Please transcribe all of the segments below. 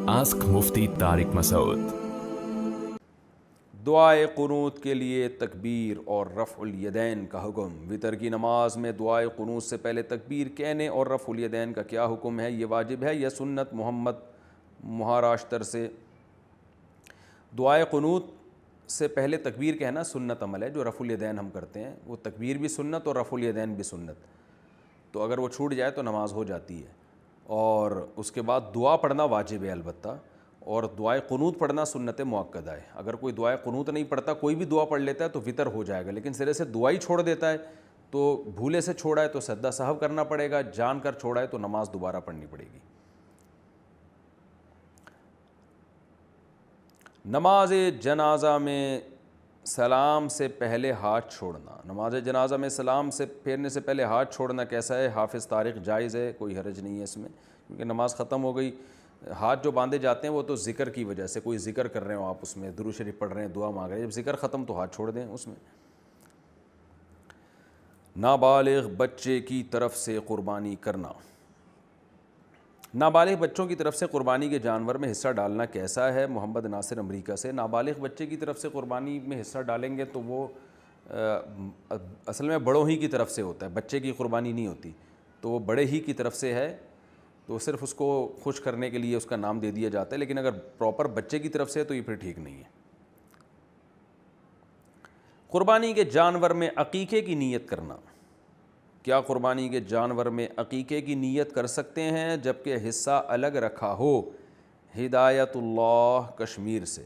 Ask मुफ्ती तारिक मसूद। दुआए कुनूत के लिए तकबीर और रफ़उल यदैन का हुक्म। वितर की नमाज में दुआए कुनूत से पहले तकबीर कहने और रफ़उल यदैन का क्या हुक्म है? ये वाजिब है या सुन्नत? मोहम्मद महाराष्ट्र से। दुआए कुनूत से पहले तकबीर कहना सुन्नत अमल है। जो रफ़उल यदैन हम करते हैं वो तकबीर भी सुन्नत और रफ़उल यदैन भी सुन्नत। तो अगर वो छूट जाए तो नमाज हो जाती है। और उसके बाद दुआ पढ़ना वाजिब है अलबत्ता, और दुआए कुनूत पढ़ना सुन्नत मुअक्कदा है। अगर कोई दुआए कुनूत नहीं पढ़ता, कोई भी दुआ पढ़ लेता है तो वितर हो जाएगा, लेकिन सिरे से दुआ ही छोड़ देता है तो भूले से छोड़ा है तो सद्दा साहब करना पड़ेगा, जान कर छोड़ा है तो नमाज दोबारा पढ़नी पड़ेगी। नमाज जनाजा में सलाम से पहले हाथ छोड़ना। नमाज जनाजा में सलाम से फेरने से पहले हाथ छोड़ना कैसा है? हाफिज़ तारिक जायज़ है, कोई हरज नहीं है इसमें, क्योंकि नमाज ख़त्म हो गई। हाथ जो बांधे जाते हैं वो तो ज़िक्र की वजह से, कोई ज़िक्र कर रहे हो आप, उसमें दुरूद शरीफ पढ़ रहे हैं, दुआ मांग रहे हैं, जब ज़िक्र ख़त्म तो हाथ छोड़ दें उसमें। नाबालिग बच्चे की तरफ से क़ुरबानी करना। नाबालिग बच्चों की तरफ से क़ुरबानी के जानवर में हिस्सा डालना कैसा है? मोहम्मद नासिर अमरीका से। नाबालिग बच्चे की तरफ से क़ुरबानी में हिस्सा डालेंगे तो वो असल में बड़ों ही की तरफ से होता है, बच्चे की क़ुरबानी नहीं होती, तो वो बड़े ही की तरफ से है, तो सिर्फ़ उसको खुश करने के लिए उसका नाम दे दिया जाता है। लेकिन अगर प्रॉपर बच्चे की तरफ से है तो ये फिर ठीक नहीं है। क़ुरबानी के जानवर में अकीक़े की नीयत करना। क्या क़ुरबानी के जानवर में अकीक़े की नीयत कर सकते हैं जबकि हिस्सा अलग रखा हो? हिदायतुल्लाह कश्मीर से।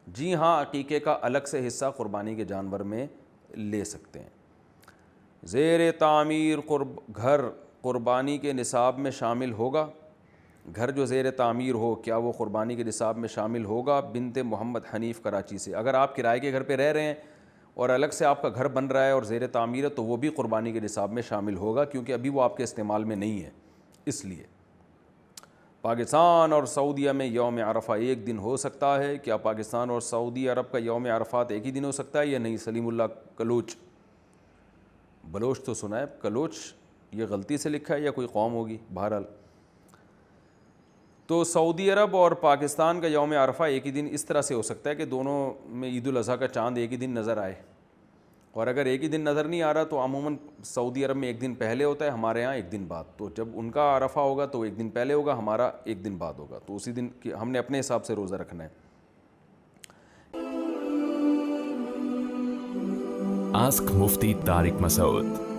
जी हाँ, अकीक़े का अलग से हिस्सा क़ुरबानी के जानवर में ले सकते हैं। ज़ेर तामीर घर क़ुरबानी के निसाब में शामिल होगा? घर जो ज़ेर तामीर हो क्या वो क़ुरबानी के निसाब में शामिल होगा? बिनते मोहम्मद हनीफ़ कराची से। अगर आप किराए के घर पे रह रहे हैं और अलग से आपका घर बन रहा है और ज़ेर तामीर है तो वो भी क़ुरबानी के निसाब में शामिल होगा, क्योंकि अभी वो आपके इस्तेमाल में नहीं है इसलिए। पाकिस्तान और सऊदीया में यौम अरफ़ा एक दिन हो सकता है? क्या पाकिस्तान और सऊदी अरब का यौम अरफ़ात एक ही दिन हो सकता है या नहीं? सलीमुल्लाह कलोच। बलोच तो सुना है, कलोच ये गलती से लिखा है या कोई कौम होगी, बहरहाल। तो सऊदी अरब और पाकिस्तान का यौम अरफ़ा एक ही दिन इस तरह से हो सकता है कि दोनों में ईद उल अज़हा का चाँद एक ही दिन नज़र आए, और अगर एक ही दिन नज़र नहीं आ रहा तो अमूमन सऊदी अरब में एक दिन पहले होता है, हमारे यहाँ एक दिन बाद। तो जब उनका अरफ़ा होगा तो एक दिन पहले होगा, हमारा एक दिन बाद होगा, तो उसी दिन हमने अपने हिसाब से रोज़ा रखना है। आस्क मुफ्ती तारिक मसूद।